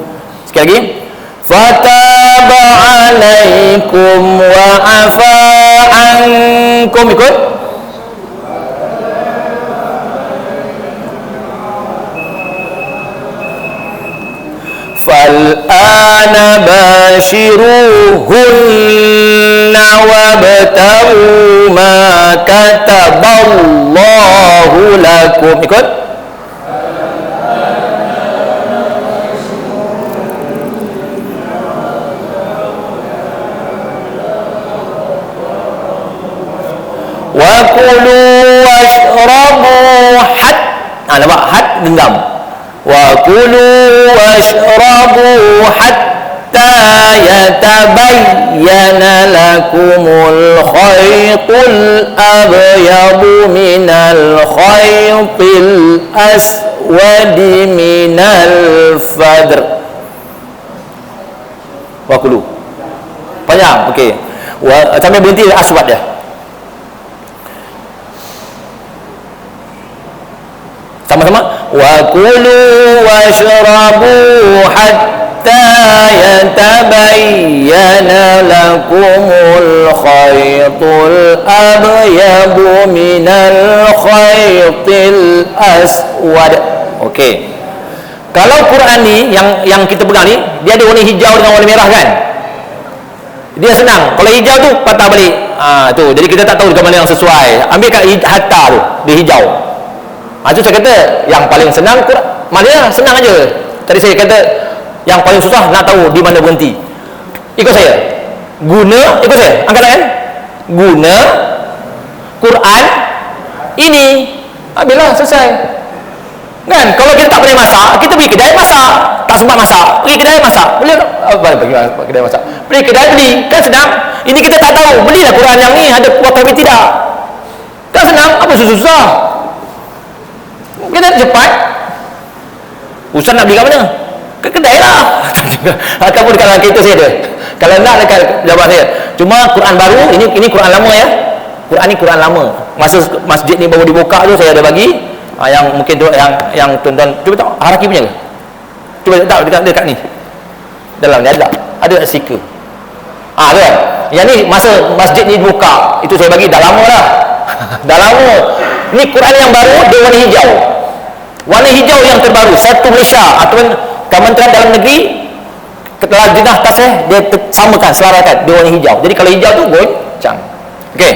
Sekali lagi. Fataba alaikum wa afa ankum. Ikut. Fal'ana bashiruhunna wabtagu ma kataballahu lakum. Ikut. Wa kulu washrabu nampak hat genggam. Wa kulu washrabu hatta yatabayyana lakumul khaytul abyadu minal khaytil aswadi minal fajr. Wa kulu panjang. Okey, sampai berhenti aswad dia. Sama-sama. Wa kulu washrabu hatta yatabayyana lakumul khaytul abyadu minal khaytil aswad. Okey. Kalau Quran ni yang kita pegang ni, dia ada warna hijau dengan warna merah kan? Dia senang. Kalau hijau tu patah balik. Tu. Jadi kita tak tahu ke mana yang sesuai. Ambil kat hatta tu, dia hijau. Itu saya kata yang paling senang Quran. Maknanya senang aja. Tadi saya kata yang paling susah nak tahu di mana berhenti. Ikut saya. Ikut saya. Angkat tangan. Guna Quran ini. Habislah, selesai. Kan? Kalau kita tak boleh masak, kita pergi kedai masak. Tak sempat masak, pergi kedai masak. Boleh pergi kedai masak. Pergi kedai beli. Kan senang. Ini kita tak tahu. Belilah Quran yang ni ada kuat tapi tidak. Kan senang. Apa susah-susah? Kita cepat. Ustaz nak beli kat mana? Ke kedai lah. Ataupun dekat kereta saya ada. Kalau nak dekat jawab saya. Cuma Quran baru, ini Quran lama ya. Quran ni Quran lama. Masa masjid ni baru dibuka tu saya ada bagi. Yang mungkin tu yang tuan-tuan cuba tengok Haraki punya ke? Cuba tak dekat ni. Dalam ni ada. Ada stiker. Tu kan. Yang ni masa masjid ni dibuka, itu saya bagi dah lama lah. Dah lama. Ni Quran yang baru dia warna hijau. Warna hijau yang terbaru. Satu Malaysia ataupun Kementerian Dalam Negeri ketelah jenah tasih dia samakan, selarakan dia warna hijau. Jadi kalau hijau tu goncang. Okey.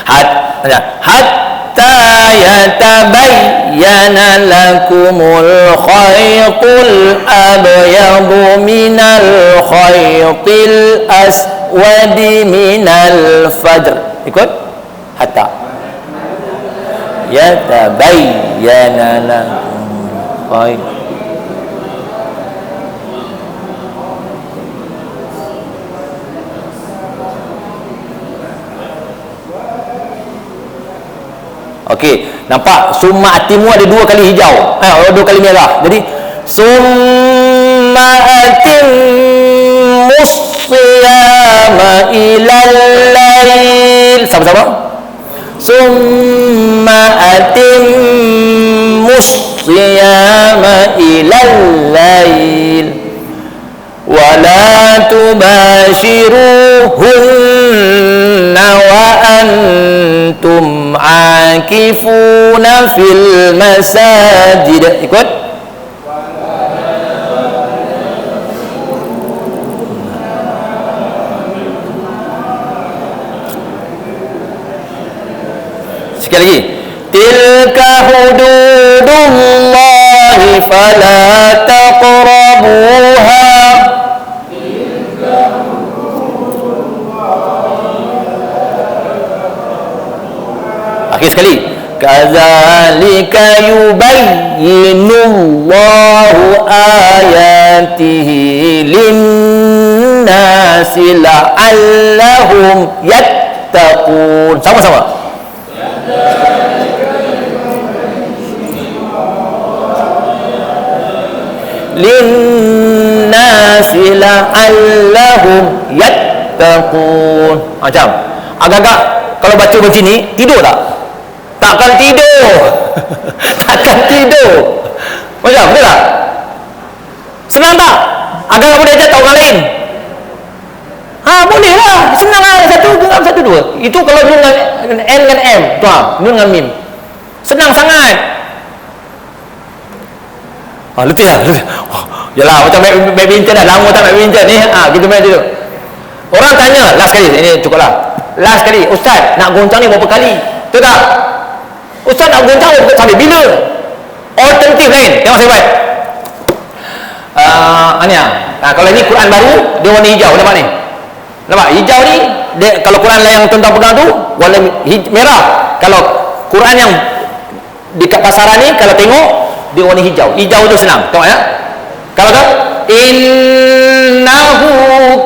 Hatta yatabayyana lakumul khaytul abyadu minal khaytil aswadi minal fajr. Ikut. Hatta yatabayyana lakum khayt. Okey, nampak summa atimu ada dua kali hijau, dua kali merah. Jadi summa atimu siyama ilal lail. Sama-sama. summa atimmus siyama ilal lail wa la tubashiruhunna wa antum akifuna fil masajid. Ikut. Sekali lagi. Tilka hududullahi fala taqrabuha. Akhir sekali. Kadzalika yubayyinullahu ayatihi lin-nasi la'allahum yattaqun. Sama-sama. Linnasi la'allahum yattaqun. Macam agak-agak kalau baca macam ni tidur tak? Takkan tidur. Takkan tidur. Macam betul tak? Senang tak? Agak-agak boleh ajak tahu orang lain. Boleh lah. Senang lah. Satu dua. Itu kalau nun dengan N dengan M. Tuan, nun dengan mim. Senang sangat. Letih lah. Yalah, macam badminton lah. Lama tak badminton ni. Kita main dulu. Orang tanya, last kali. Ini cukup lah. Last kali. Ustaz, nak goncang ni berapa kali? Betul tak? Ustaz nak goncang sampai bila? Alternatif lain. Tengok saya buat. Kalau ni Quran baru, dia warna hijau. Nampak ni? Nampak? Hijau ni, kalau Quran yang tuan-tuan pegang tu, warna merah. Kalau Quran yang dekat pasaran ni, kalau tengok, dia warna hijau. Hijau tu senang. Tengok ya. Kalau tu innahu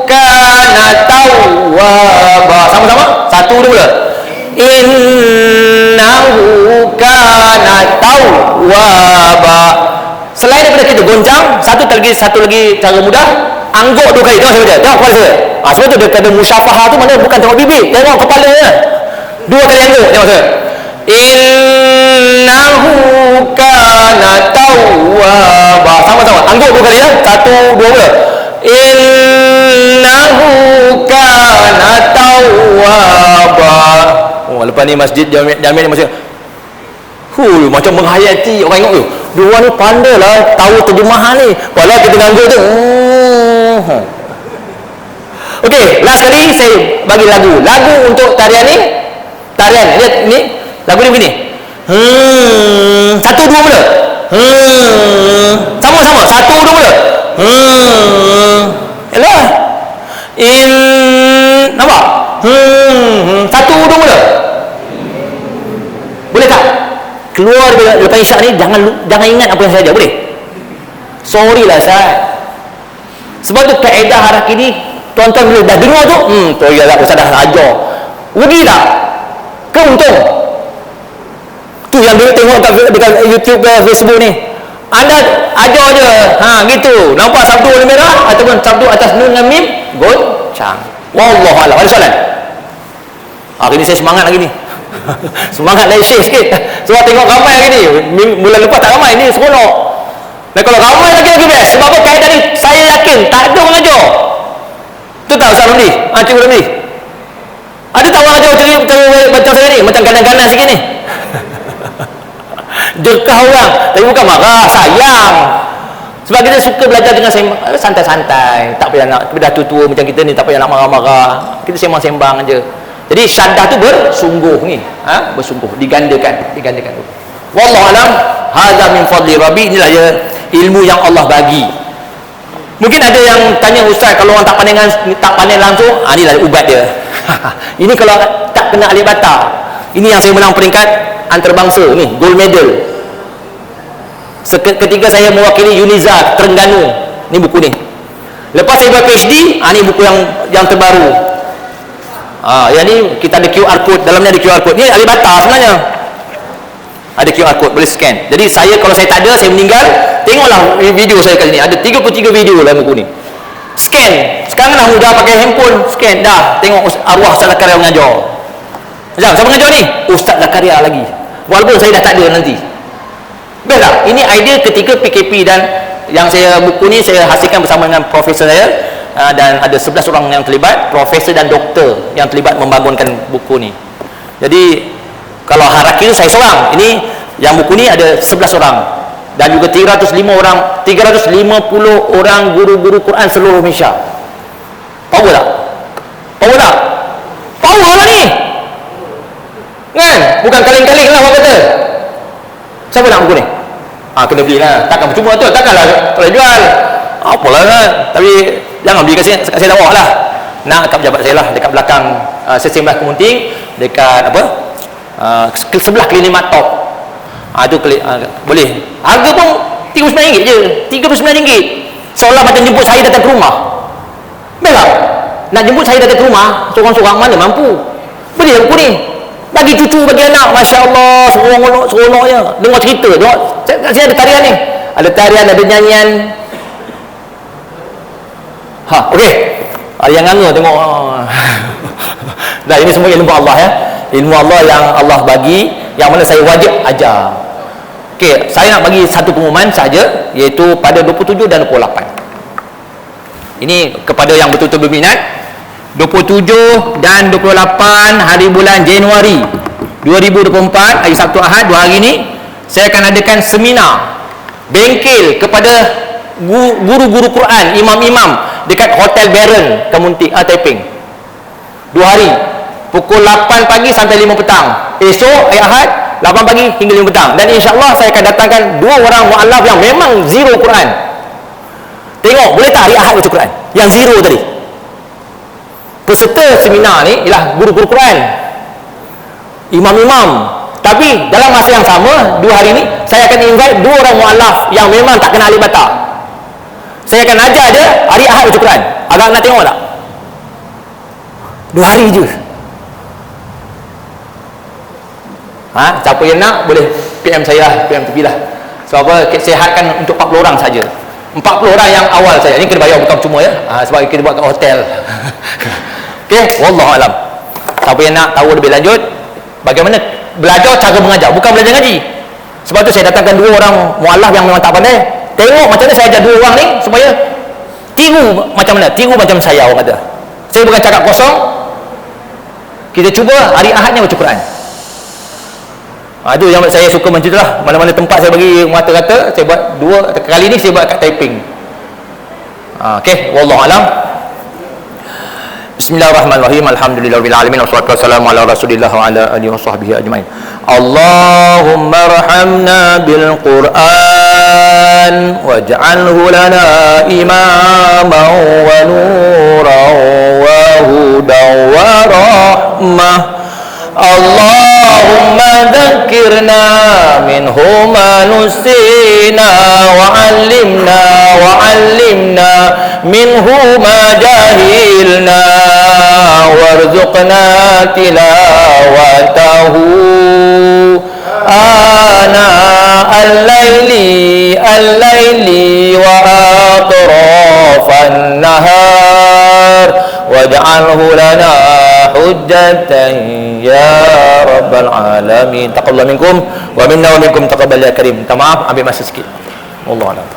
kana tawwaba. Sama-sama. Satu dulu mula. Innahu kana tawwaba. Selain daripada kita goncang, satu lagi cara mudah, angguk 2 kali. Tengok saya baca. Tengok kepala saya. Sebab tu dia kata musyafahah tu mana bukan tengok bibir, tengok kepalanya. 2 kali angguk. Tengok saya. Innahu kana tawwaba. Sama-sama. Angguk 2 kali ya. 1, 2 mula. Innahu kana tawwaba. Lepas ni masjid Jami' ni masih macam menghayati orang tengok tu. Dia ni pandai lah tahu terjemahan ni. Padahal kita ganggu tu. Okey, last kali saya bagi lagu. Lagu untuk tarian ni. Tarian ni lagu ni begini. 1, 2 mula. Sama-sama. 1, 2 mula. Yalah. Nampak? 1, 2 mula. Boleh tak? Keluar lepas isyak ni jangan ingat apa yang saya ajar. Boleh? Sorry lah Ustaz. Sebab tu kaedah harak ini, tuan-tuan bila dah dengar tu, yalah Ustaz dah ajar. Rugi tak? Ke untung? Tu yang dulu tengok dekat YouTube ke Facebook ni. Anda ajar je. Gitu. Nampak sabdu warna merah ataupun sabdu atas nun dengan mim, goncang. Wallahualam. Ada soalan? Hari ni saya semangat lagi ni. Semangat leceh sikit. Sebab tengok ramai lagi ni. Mula lepas tak ramai, ni seronok. Dan kalau ramai lagi best. Sebab apa kaedah ni saya yakin tak ada orang ajar. Tu tahu Ustaz Ramli? Cikgu Ramli? Ada tak orang ajar macam saya ni? Macam ganas-ganas sikit ni. Dekah orang. Tapi bukan marah, sayang. Sebab kita suka belajar dengan santai-santai. Tak payah nak, dah tua-tua macam kita ni, tak payah nak marah-marah. Kita sembang-sembang aja. Jadi syaddah tu bersungguh ni. Bersungguh, digandakan tu. Wallahu alam, hadza min fadli rabbi. Inilah ya ilmu yang Allah bagi. Mungkin ada yang tanya, Ustaz, kalau orang tak pandai langsung, inilah ubat dia. Ini kalau tak kena alif bata. Ini yang saya menang peringkat antarabangsa ni, gold medal. Ketika saya mewakili Uniza Terengganu, ni buku ni. Lepas saya buat PhD, ni buku yang terbaru. Yang ni kita ada QR code, dalamnya ada QR code. Ni alif bata sebenarnya. Ada QR code, boleh scan. Jadi kalau saya tak ada, saya meninggal, tengoklah video saya kali ni. Ada 33 video dalam buku ni. Scan. Sekarang dah mudah pakai handphone, scan dah. Tengok arwah Salakar yang mengajar. Macam siapa mengajar ni? Ustaz Zakaria lagi. Walaupun saya dah tak ada nanti. Best tak? Ini idea ketika PKP, dan yang saya buku ni saya hasilkan bersama dengan profesor saya, dan ada 11 orang yang terlibat, profesor dan doktor yang terlibat membangunkan buku ni. Jadi kalau haraki itu saya seorang. Ini yang buku ni ada 11 orang dan juga 350 orang guru-guru Quran seluruh Malaysia. Power tak? Power tak? Power lah ni. Kan? Bukan kaling-kaling lah orang kata. Siapa nak buku ni? Kena beli lah. Takkan percuma tu. Takkanlah kalau jual. Apalah kan. Tapi jangan beli kat saya bawah lah. Nak kat pejabat saya lah. Dekat belakang sebelah kemunting. Dekat apa? Sebelah klinik Matok. Itu boleh. Harga pun RM39 je. RM39. Seolah macam jemput saya datang ke rumah. Baiklah. Nak jemput saya datang ke rumah, seorang-seorang mana mampu. Beli buku ni. Bagi cucu, bagi anak. Masya Allah, seronoknya. Dengar cerita. Kat sini ada tarian ni. Ada tarian, ada nyanyian. Okey. Ada yang nganga tengok. Dah, ini semua ilmu Allah ya. Ilmu Allah yang Allah bagi, yang mana saya wajib ajar. Okey, saya nak bagi satu pengumuman saja, iaitu pada 27 dan 28. Ini kepada yang betul-betul berminat. 27 dan 28 hari bulan Januari 2024, hari Sabtu Ahad, 2 hari ini saya akan adakan seminar bengkel kepada guru-guru Quran, imam-imam dekat Hotel Baron Kemunting, Taiping. 2 hari, pukul 8 pagi sampai 5 petang. Esok hari Ahad 8 pagi hingga 5 petang. Dan insya-Allah saya akan datangkan 2 orang muallaf yang memang zero Quran. Tengok boleh tak hari Ahad baca Quran yang zero tadi. Peserta seminar ni ialah guru-guru Quran, imam-imam. Tapi dalam masa yang sama, 2 hari ni saya akan invite 2 orang muallaf yang memang tak kena alif bata. Saya akan ajar dia hari Ahad baca Quran. Agak nak tengok tak? 2 hari je. Siapa yang nak boleh PM saya lah, PM tepi lah. Sebab apa? Saya hadkan untuk 40 orang saja. 40 orang yang awal saya. Ini kena bayar, bukan cuma ya. Sebab kita buat kat hotel. Okey, wallahualam. Siapa yang nak tahu lebih lanjut bagaimana belajar cara mengajar, bukan belajar ngaji. Sebab tu saya datangkan 2 orang muallaf yang memang tak pandai. Tengok macam mana saya ajar 2 orang ni supaya tiru macam mana? Tiru macam saya, orang kata. Saya bukan cakap kosong. Kita cuba hari Ahadnya baca Quran. Itu yang saya suka macam itulah. Mana-mana tempat saya bagi mata-kata, saya buat 2 kali ni saya buat kat Taiping. Okey, wallahualam. Bismillahirrahmanirrahim. Alhamdulillahirabbil alamin wassalatu wassalamu ala Rasulillah wa ala alihi washabbihi ajmain. Allahumma arhamna bil Qur'an waj'alhu lana imaman wa nuran wa hudan wa rahmah. Allahumma dhakkirna minhu ma nusina wa 'allimna minhu ma jahilna warzuqna tilawatahu ana al-laili wa atrafan nahar waj'alhu lana hujjatan ya rabbal alamin. Taqabbal minkum wa minna wa minkum taqabbal ya karim. Minta maaf ambil masa sikit. Wallahu a'lam.